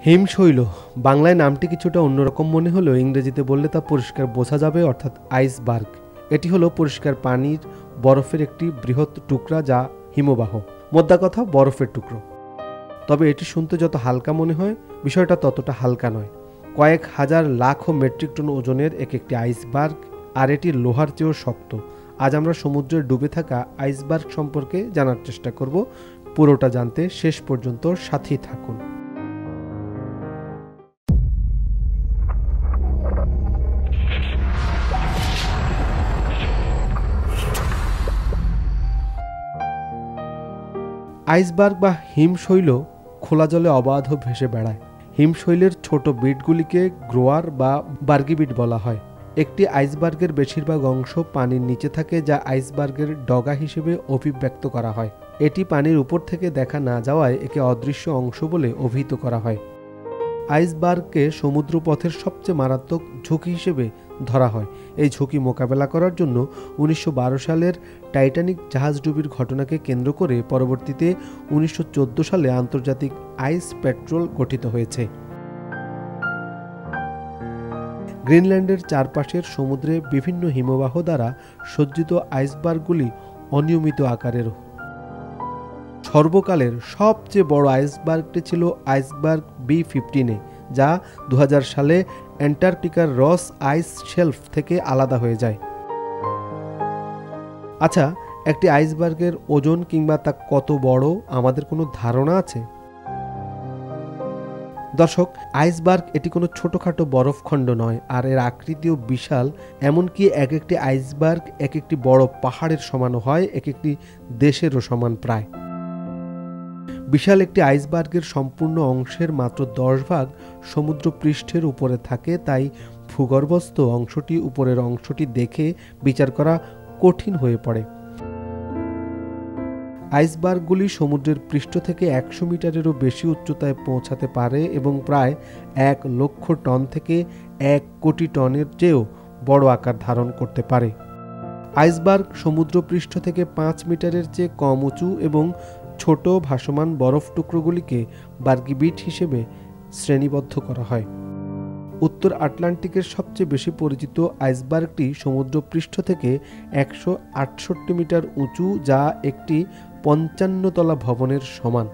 হিমশৈল বাংলায় নামটি কিছুটা অন্যরকম মনে হলেও ইংরেজিতে বললে তা পরিষ্কার বোঝা যাবে, অর্থাৎ আইসবার্গ। এটি হলো পরিষ্কার পানির বরফের একটি বৃহৎ টুকরা যা হিমবাহ, মোদ্দা কথা বরফের টুকরো। তবে এটি শুনতে যত হালকা মনে হয় বিষয়টা ততটা হালকা নয়। কয়েক হাজার লাখ মেট্রিক টন ওজনের একটি আইসবার্গ, আর এটি লোহার চেয়েও শক্ত। আজ আমরা সমুদ্রে ডুবে থাকা আইসবার্গ সম্পর্কে জানার চেষ্টা করব। পুরোটা জানতে শেষ পর্যন্ত সাথেই থাকুন। আইসবার্গ বা হিমশৈল খোলা জলে অবাধ ভেসে বেড়ায়। হিমশৈলের ছোট বিটগুলিকে গ্রোয়ার বা বার্গি বিট বলা হয়। একটি আইসবার্গের বেশিরভাগ অংশ পানির নিচে থাকে, যা আইসবার্গের ডগা হিসেবে অভিব্যক্ত করা হয়। এটি পানির উপর থেকে দেখা না যাওয়ায় একে অদৃশ্য অংশ বলে অভিহিত করা হয়। আইসবার্গকে সমুদ্রপথের সবচেয়ে মারাত্মক ঝুঁকি হিসেবে ধরা হয়। এই ঝুঁকি মোকাবেলা করার জন্য 1912 সালের টাইটানিক জাহাজডুবির ঘটনাকে কেন্দ্র করে পরবর্তীতে 1914 সালে আন্তর্জাতিক আইস প্যাট্রোল গঠিত হয়েছে। গ্রিনল্যান্ডের চারপাশের সমুদ্রে বিভিন্ন হিমবাহ দ্বারা সজ্জিত আইসবার্গগুলি অনিয়মিত আকারের। সর্বকালের সবচেয়ে বড় আইসবার্গটি ছিল আইসবার্গ B-15, যা 2000 সালে অ্যান্টার্কটিকার রস আইস শেলফ থেকে আলাদা হয়ে যায়। আচ্ছা, একটি আইসবার্গের ওজন কিংবা তা কত বড় আমাদের কোনো ধারণা আছে? দর্শক, আইসবার্গ এটি কোনো ছোটোখাটো বরফখণ্ড নয়, আর এর আকৃতিও বিশাল। এমনকি একটি আইসবার্গ একটি বড় পাহাড়ের সমানও হয়, একটি দেশেরও সমান প্রায়। বিশাল একটি আইসবার্গের সম্পূর্ণ অংশের মাত্র 10 ভাগ সমুদ্র পৃষ্ঠের উপরে থাকে, তাই ভূগর্ভস্থ অংশটি উপরের অংশটি দেখে বিচার করা কঠিন হয়ে পড়ে। আইসবার্গগুলি সমুদ্রের পৃষ্ঠ থেকে 100 মিটারেরও বেশি উচ্চতায় পৌঁছাতে পারে এবং প্রায় 1 লক্ষ টন থেকে 1 কোটি টনের চেয়েও বড় আকার ধারণ করতে পারে। আইসবার্গ সমুদ্রপৃষ্ঠ থেকে 5 মিটারের চেয়ে কম উঁচু এবং ছোট ভাসমান বরফ টুকরোগুলিকে বার্গি বিট হিসেবে শ্রেণীবদ্ধ করা হয়। উত্তর আটলান্টিকের সবচেয়ে বেশি পরিচিত আইসবার্গটি সমুদ্রপৃষ্ঠ থেকে 168 মিটার উঁচু, যা একটি 55 তলা ভবনের সমান।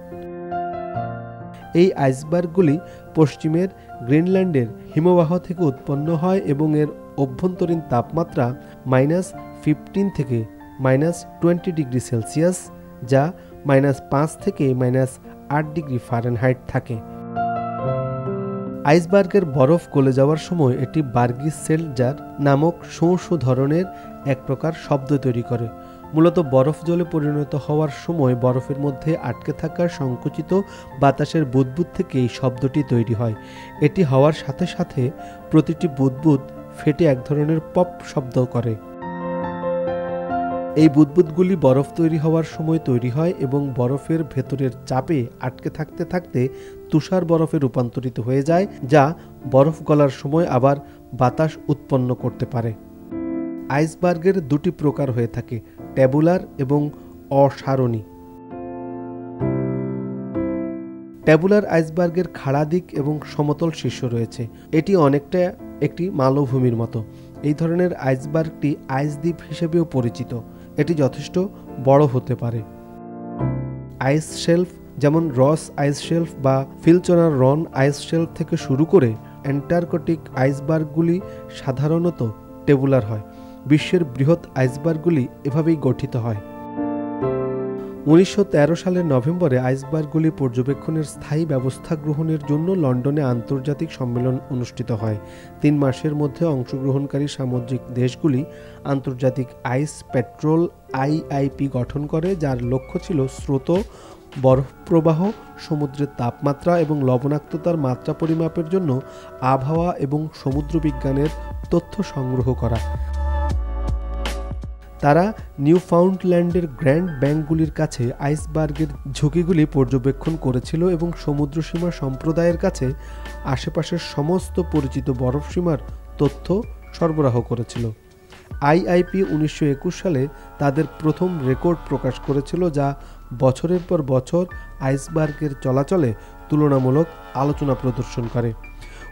এই আইসবার্গগুলি পশ্চিমের গ্রিনল্যান্ডের হিমবাহ থেকে উৎপন্ন হয় এবং এর অভ্যন্তরীণ তাপমাত্রা -15 থেকে -20 ডিগ্রি সেলসিয়াস, যা -5 থেকে -8 ডিগ্রি ফারেনহাইট থাকে। আইসবার্গের বরফ গলে যাওয়ার সময় এটি বার্গি সেলজার নামক শোঁ ধরনের এক প্রকার শব্দ তৈরি করে। মূলত বরফ জলে পরিণত হওয়ার সময় বরফের মধ্যে আটকে থাকা সংকুচিত বাতাসের বুদবুদ থেকে এই শব্দটি তৈরি হয়। এটি হওয়ার সাথে সাথে প্রতিটি বুদবুদ ফেটে এক ধরনের পপ শব্দ করে। এই বুদবুদগুলি বরফ তৈরি হওয়ার সময় তৈরি হয় এবং বরফের ভেতরের চাপে আটকে থাকতে থাকতে তুষার বরফে রূপান্তরিত হয়ে যায়, যা বরফ গলার সময় আবার বাতাস উৎপন্ন করতে পারে। আইসবার্গের দুটি প্রকার হয়ে থাকে, ট্যাবুলার এবং অসারণী। ট্যাবুলার আইসবার্গের খাড়া দিক এবং সমতল শীর্ষ রয়েছে। এটি অনেকটা একটি মালভূমির মতো। এই ধরনের আইসবার্গটি আইস দ্বীপ হিসেবেও পরিচিত। এটি যথেষ্ট বড় হতে পারে। আইস শেলফ, যেমন রস আইস শেলফ বা ফিলচনার রন আইস শেলফ থেকে শুরু করে অ্যান্টার্কটিক আইসবার্গগুলি সাধারণত ট্যাবুলার হয়। বিশ্বের বৃহৎ আইসবার্গগুলি এভাবেই গঠিত হয়। 1913 সালের নভেম্বরে আইসবার্গগুলি পর্যবেক্ষণের স্থায়ী ব্যবস্থা গ্রহণের জন্য লন্ডনে আন্তর্জাতিক সম্মেলন অনুষ্ঠিত হয়। 3 মাসের মধ্যে অংশগ্রহণকারী সামুদ্রিক দেশগুলি আন্তর্জাতিক আইস প্যাট্রোল IIP গঠন করে, যার লক্ষ্য ছিল স্রোত, বরফ প্রবাহ, সমুদ্রের তাপমাত্রা এবং লবণাক্ততার মাত্রা পরিমাপের জন্য আবহাওয়া এবং সমুদ্র বিজ্ঞানের তথ্য সংগ্রহ করা। তারা নিউফাউন্ডল্যান্ডের গ্র্যান্ড ব্যাঙ্কগুলির কাছে আইসবার্গের ঝুঁকিগুলি পর্যবেক্ষণ করেছিল এবং সমুদ্রসীমা সম্প্রদায়ের কাছে আশেপাশের সমস্ত পরিচিত বরফসীমার তথ্য সরবরাহ করেছিল। IIP 1921 সালে তাদের প্রথম রেকর্ড প্রকাশ করেছিল, যা বছরের পর বছর আইসবার্গের চলাচলে তুলনামূলক আলোচনা প্রদর্শন করে।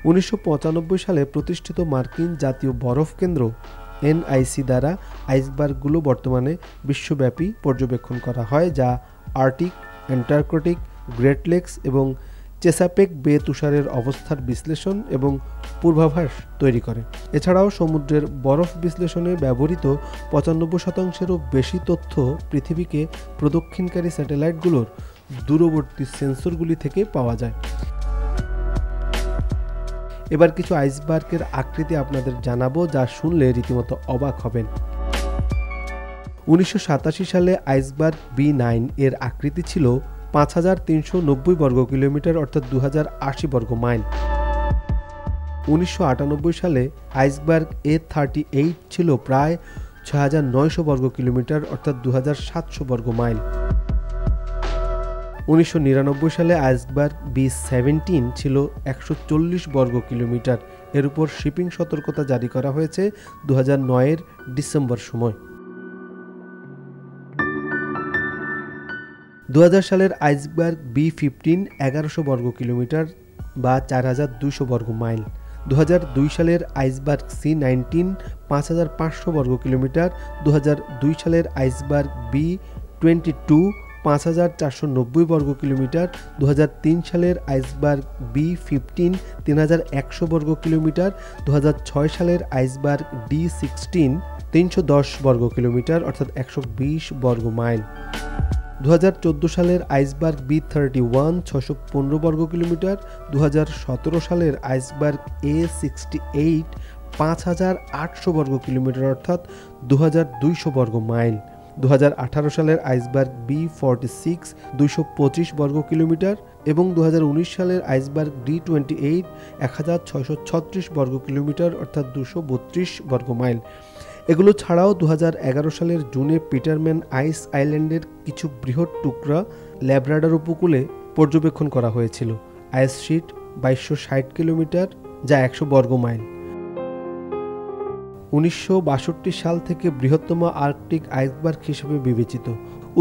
1995 সালে প্রতিষ্ঠিত মার্কিন জাতীয় বরফ কেন্দ্র এনআইসি দ্বারা আইসবার্গগুলো বর্তমানে বিশ্বব্যাপী পর্যবেক্ষণ করা হয়, যা আর্কটিক, অ্যান্টার্কটিক, গ্রেট লেকস এবং চেসাপেক বে তুষারের অবস্থার বিশ্লেষণ এবং পূর্বাভাস তৈরি করে। এছাড়াও সমুদ্রের বরফ বিশ্লেষণে ব্যবহৃত 95%-এরও বেশি তথ্য পৃথিবীকে প্রদক্ষিণকারী স্যাটেলাইটগুলোর দূরবর্তী সেন্সরগুলি থেকে পাওয়া যায়। এবার কিছু আইসবার্গের আকৃতি আপনাদের জানাবো, যা শুনলে রীতিমতো অবাক হবেন। 1987 সালে আইসবার্গ B9 এর আকৃতি ছিল 5390 বর্গ কিলোমিটার অর্থাৎ 2080 বর্গ মাইল। 1998 সালে আইসবার্গ A38 ছিল প্রায় 6900 বর্গ কিলোমিটার অর্থাৎ 2700 বর্গ মাইল। 1999 সালে আইসবার্গ B17 ছিল 140 বর্গ কিলোমিটার। এর উপর শিপিং সতর্কতা জারি করা হয়েছে 2009 ডিসেম্বর সময়। 2000 সালের আইসবার্গ B15 1100 বর্গ কিলোমিটার বা 4200 বর্গ মাইল। 2002 সালের আইসবার্গ C19 5500 বর্গ কিলোমিটার। 2002 সালের আইসবার্গ B22 5490 বর্গ কিলোমিটার। 2003 সালের আইসবার্গ B15 3100 বর্গ কিলোমিটার। 2006 সালের আইসবার্গ D16 310 বর্গ কিলোমিটার অর্থাৎ 120 বর্গ মাইল। 2014 সালের আইসবার্গ B31 615 বর্গ কিলোমিটার। 2017 সালের আইসবার্গ A68 5800 বর্গ কিলোমিটার অর্থাৎ 2200 বর্গ মাইল। 2018 সালের আইসবার্গ B46 225 বর্গ কিলোমিটার এবং 2019 সালের আইসবার্গ D28 1636 বর্গ কিলোমিটার অর্থাৎ 232 বর্গ মাইল। এগুলো ছাড়াও 2011 সালের জুনে পিটারম্যান আইস আইল্যান্ডের কিছু বৃহৎ টুকরা ল্যাব্রাডর উপকূলে পর্যবেক্ষণ করা হয়েছিল। আইস শিট 2260 কিলোমিটার যা 100 বর্গ মাইল। 1962 সাল থেকে বৃহত্তম আর্কটিক আইসবার্গ হিসেবে বিবেচিত।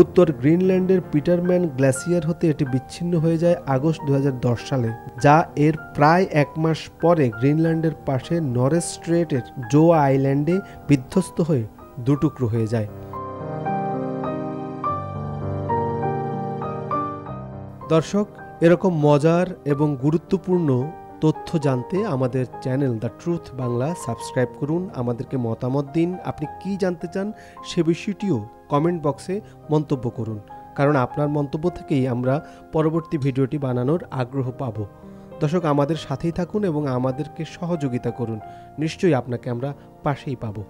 উত্তর গ্রিনল্যান্ডের পিটারম্যান গ্লেসিয়ার হতে এটি বিচ্ছিন্ন হয়ে যায় আগস্ট 2010 সালে, যা এর প্রায় এক মাস পরে গ্রিনল্যান্ডের পাশে নরেস স্ট্রেটের জো আইল্যান্ডে বিধ্বস্ত হয়ে দুটুকরো হয়ে যায়। দর্শক, এরকম মজার এবং গুরুত্বপূর্ণ তথ্য জানতে আমাদের channel the truth Bangla subscribe করুন। আমাদেরকে মতামত দিন, আপনি কি জানতে চান সে বিষয়টিও কমেন্ট বক্সে মন্তব্য করুন, কারণ আপনার মন্তব্য থেকেই আমরা পরবর্তী ভিডিওটি বানানোর আগ্রহ পাব। দর্শক, আমাদের সাথেই থাকুন এবং আমাদেরকে সহযোগিতা করুন, নিশ্চয়ই আপনাকে আমরা পাশেই পাবো।